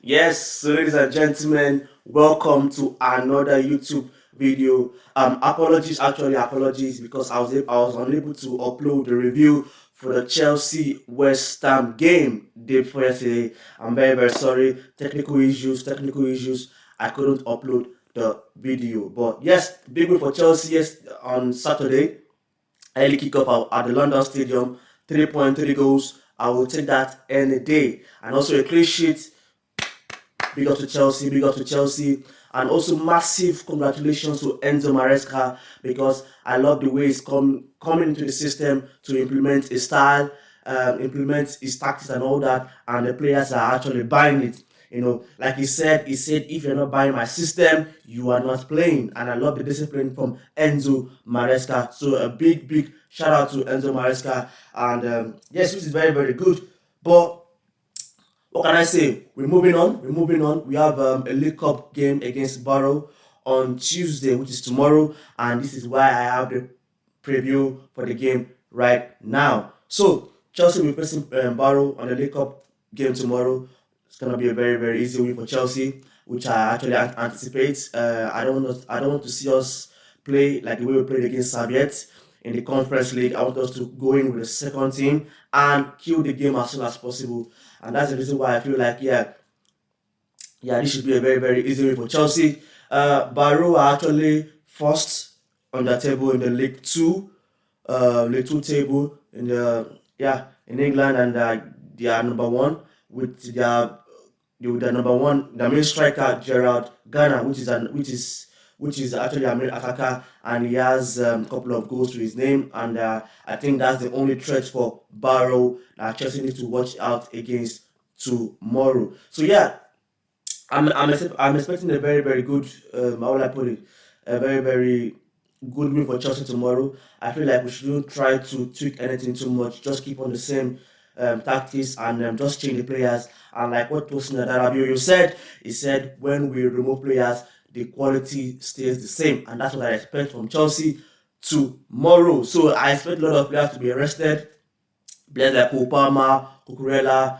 Yes, so ladies and gentlemen, welcome to another YouTube video. Apologies because I was unable to upload the review for the Chelsea West Ham game day before yesterday. I'm very sorry. Technical issues. I couldn't upload the video, but yes, big win for Chelsea. Yes, on Saturday, early kickoff at the London Stadium, 3.3 goals. I will take that any day, and also a clean sheet. Big up to Chelsea, and also massive congratulations to Enzo Maresca because I love the way he's coming into the system to implement his style, implement his tactics and all that, and the players are actually buying it. Like he said, if you're not buying my system, you are not playing. And I love the discipline from Enzo Maresca. So a big shout out to Enzo Maresca. And yes, which is very good. But what can I say? We're moving on. We're moving on. We have a League Cup game against Barrow on Tuesday, which is tomorrow, and this is why I have the preview for the game right now. So Chelsea will be facing Barrow on the League Cup game tomorrow. It's gonna be a very easy win for Chelsea, which I actually anticipate. I don't want to see us play like the way we played against Soviet in the Conference League. I want us to go in with the second team and kill the game as soon as possible. And that's the reason why I feel like, this should be a very easy win for Chelsea. Barrow are actually first on the table in the League Two table in England, and they are number one with the number one, the main striker Gerard Ghana, which is actually a main attacker, and he has a couple of goals to his name, and I think that's the only threat for Barrow that Chelsea needs to watch out against tomorrow. So yeah, I'm expecting a very good how will I put it, a very good win for Chelsea tomorrow. I feel like we shouldn't try to tweak anything too much. Just keep on the same tactics and just change the players. And like what Tosin Adarabioyo said, he said when we remove players, the quality stays the same, and that's what I expect from Chelsea tomorrow. So I expect a lot of players to be arrested. Players like Obama, Cucurella,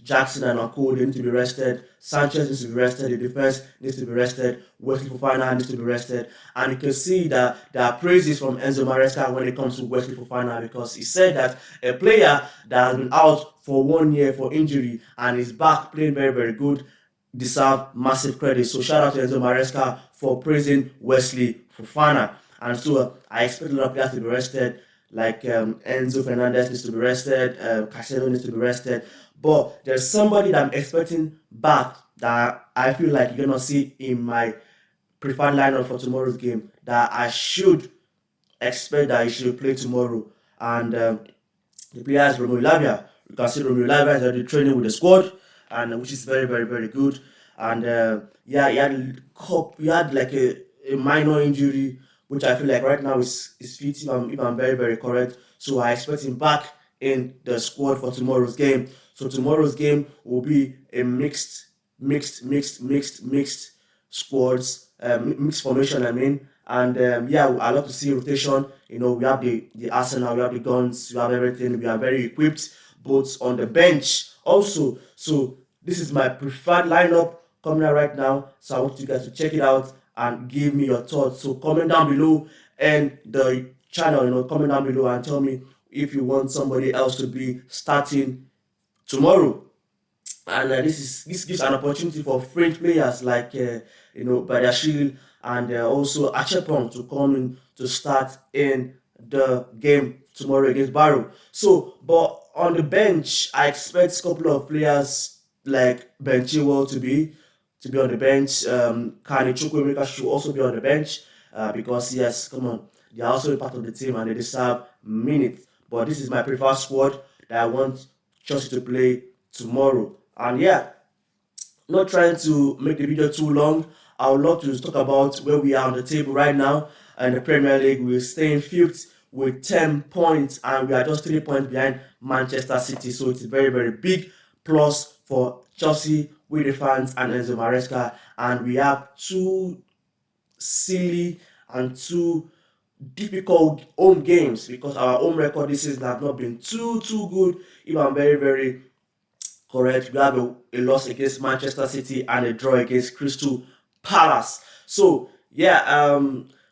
Jackson and Uncle, they need to be rested. Sanchez needs to be rested. The defense needs to be rested. Wesley Fofana needs to be rested. And you can see that there are praises from Enzo Maresca when it comes to Wesley Fofana, because he said that a player that has been out for 1 year for injury and is back playing very good deserve massive credit. So shout out to Enzo Maresca for praising Wesley Fofana. And so I expect a lot of players to be rested, like Enzo Fernandez needs to be rested, Caicedo needs to be rested. But there's somebody that I'm expecting back that I feel like you're gonna see in my preferred lineup for tomorrow's game that I should expect that he should play tomorrow. And the player is Romeo Lavia. You can see Romeo Lavia is already training with the squad, and which is very good. And he had like a minor injury, which I feel like right now is fit. If I'm very correct, so I expect him back in the squad for tomorrow's game. So tomorrow's game will be a mixed squads, mixed formation. I mean, and I love to see rotation. We have the arsenal, we have the guns, we have everything. We are very equipped, both on the bench also. So this is my preferred lineup coming out right now. So I want you guys to check it out and give me your thoughts. So comment down below and the channel, comment down below and tell me if you want somebody else to be starting tomorrow. And this gives an opportunity for French players like Badiashile and also Achepong to come in to start in the game tomorrow against Barrow. So, but on the bench, I expect a couple of players like Ben Chilwell to be on the bench. Kane Chukwuemeka should also be on the bench because yes, come on, they are also a part of the team and they deserve minutes. But this is my preferred squad that I want Chelsea to play tomorrow. And yeah, not trying to make the video too long, I would love to talk about where we are on the table right now. In the Premier League, we're staying fifth with 10 points, and we are just 3 points behind Manchester City. So it's a very big plus for Chelsea with the fans and Enzo Maresca. And we have two silly and two difficult home games because our home record this season have not been too good. If I'm very correct. We have a loss against Manchester City and a draw against Crystal Palace. So yeah,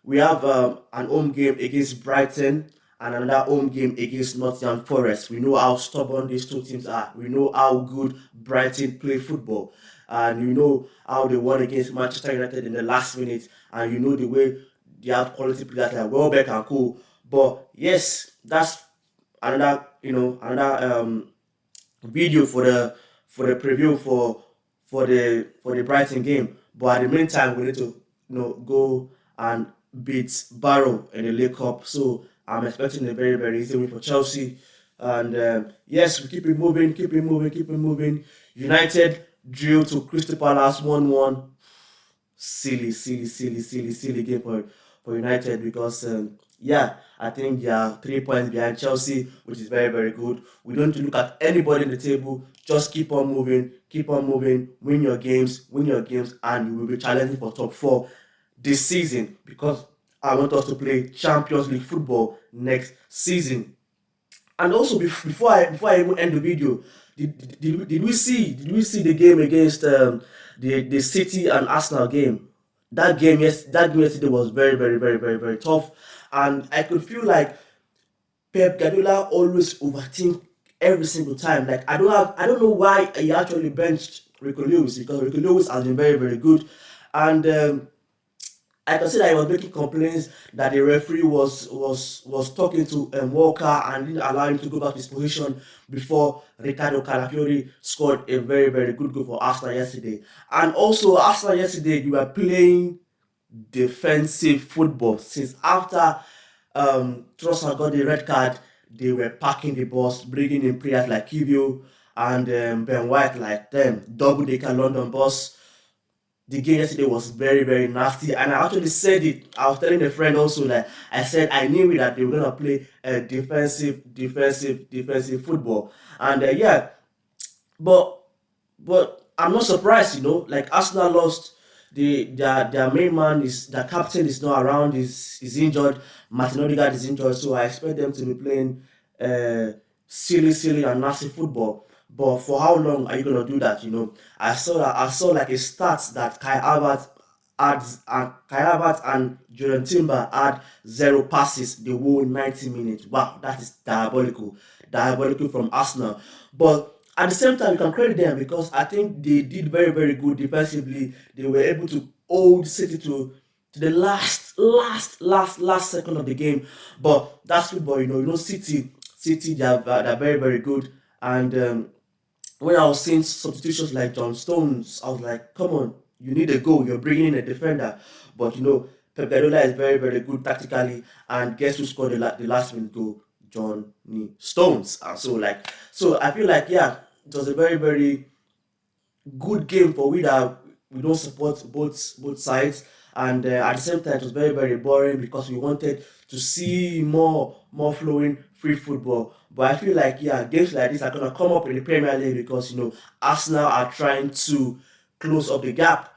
we have an home game against Brighton and another home game against Nottingham Forest. We know how stubborn these two teams are. We know how good Brighton play football, and you know how they won against Manchester United in the last minute, and you know the way they have quality players like Welbeck and Co. But yes, that's another another video for the preview for the Brighton game. But at the meantime, we need to go and beat Barrow in the League Cup. So I'm expecting a very very easy win for Chelsea. And yes, we keep it moving, keep it moving, keep it moving. United drew to Crystal Palace 1-1. Silly game for United because yeah, I think they are 3 points behind Chelsea, which is very very good. We don't need to look at anybody in the table. Just keep on moving, win your games, and you will be challenging for top four this season because I want us to play Champions League football next season. And also before I even end the video, did we see the game against the City and Arsenal game? That game yesterday was very very tough, and I could feel like Pep Guardiola always overthink every single time. Like I don't know why he actually benched Rico Lewis because Rico Lewis has been very very good, and I can see that he was making complaints that the referee was talking to Walker and didn't allow him to go back to his position before Ricardo Calafiori scored a very very good goal for Arsenal yesterday. And also Arsenal yesterday, you were playing defensive football since after Trossard got the red card. They were packing the bus, bringing in players like Kivio and Ben White, like them double decker London bus. The game yesterday was very very nasty, and I actually said it. I was telling a friend also that I said I knew that they were gonna play defensive football, and yeah, but I'm not surprised. Like Arsenal lost. Their main man is their captain is not around. Is injured. Martin Odegaard is injured, so I expect them to be playing uh, silly and nasty football. But for how long are you gonna do that? I saw like a stats that Kai Havertz and Jordan Timber had zero passes the whole 90 minutes. Wow, that is diabolical from Arsenal. But at the same time, you can credit them because I think they did very, very good defensively. They were able to hold City to the last second of the game. But that's football, City, they're very, very good. And when I was seeing substitutions like John Stones, I was like, come on, you need a goal. You're bringing in a defender. But Pep Guardiola is very, very good tactically. And guess who scored the last minute goal? Johnny Stones. And so I feel like, yeah, it was a very, very good game for we that we don't support both sides, and at the same time it was very very boring because we wanted to see more flowing free football. But I feel like yeah, games like this are gonna come up in the Premier League because Arsenal are trying to close up the gap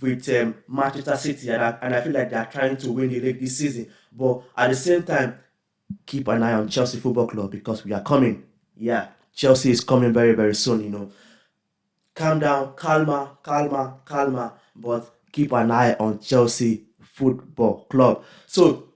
with Manchester City, and I feel like they are trying to win the league this season. But at the same time, keep an eye on Chelsea Football Club because we are coming. Yeah, Chelsea is coming very very soon. Calm down, calma, but keep an eye on Chelsea Football Club. So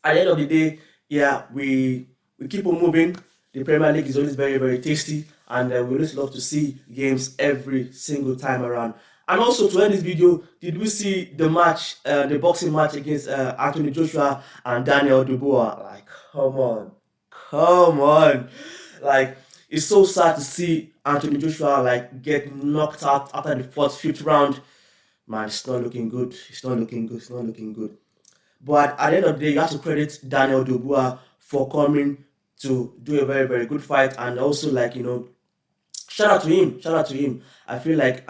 at the end of the day, yeah, we keep on moving. The Premier League is always very very tasty, and we always love to see games every single time around. And also to end this video, did we see the boxing match against Anthony Joshua and Daniel Dubois? Like, come on, like it's so sad to see Anthony Joshua like get knocked out after the fourth, fifth round. Man, it's not looking good. It's not looking good. It's not looking good. But at the end of the day, you have to credit Daniel Dubois for coming to do a very, very good fight. And also, like, shout out to him. Shout out to him. I feel like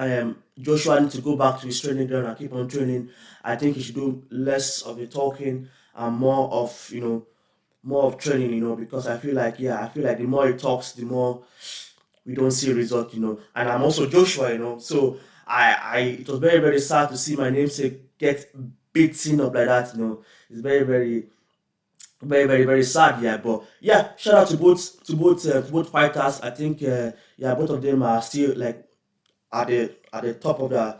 Joshua needs to go back to his training ground and keep on training. I think he should do less of the talking and more of training, because I feel like the more he talks, the more we don't see result. And I'm also Joshua. So it was very, very sad to see my namesake get beaten up like that. It's very, very Very, very, very sad. Yeah, but yeah, shout out to both fighters. I think yeah, both of them are still like at the top of the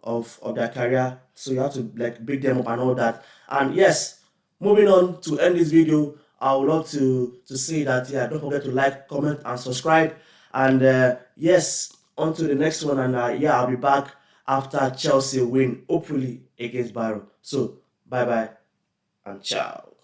of their career. So you have to like big them up and all that. And yes, moving on to end this video, I would love to say that yeah, don't forget to like, comment, and subscribe. And yes, on to the next one. And yeah, I'll be back after Chelsea win, hopefully against Barrow. So bye bye and ciao.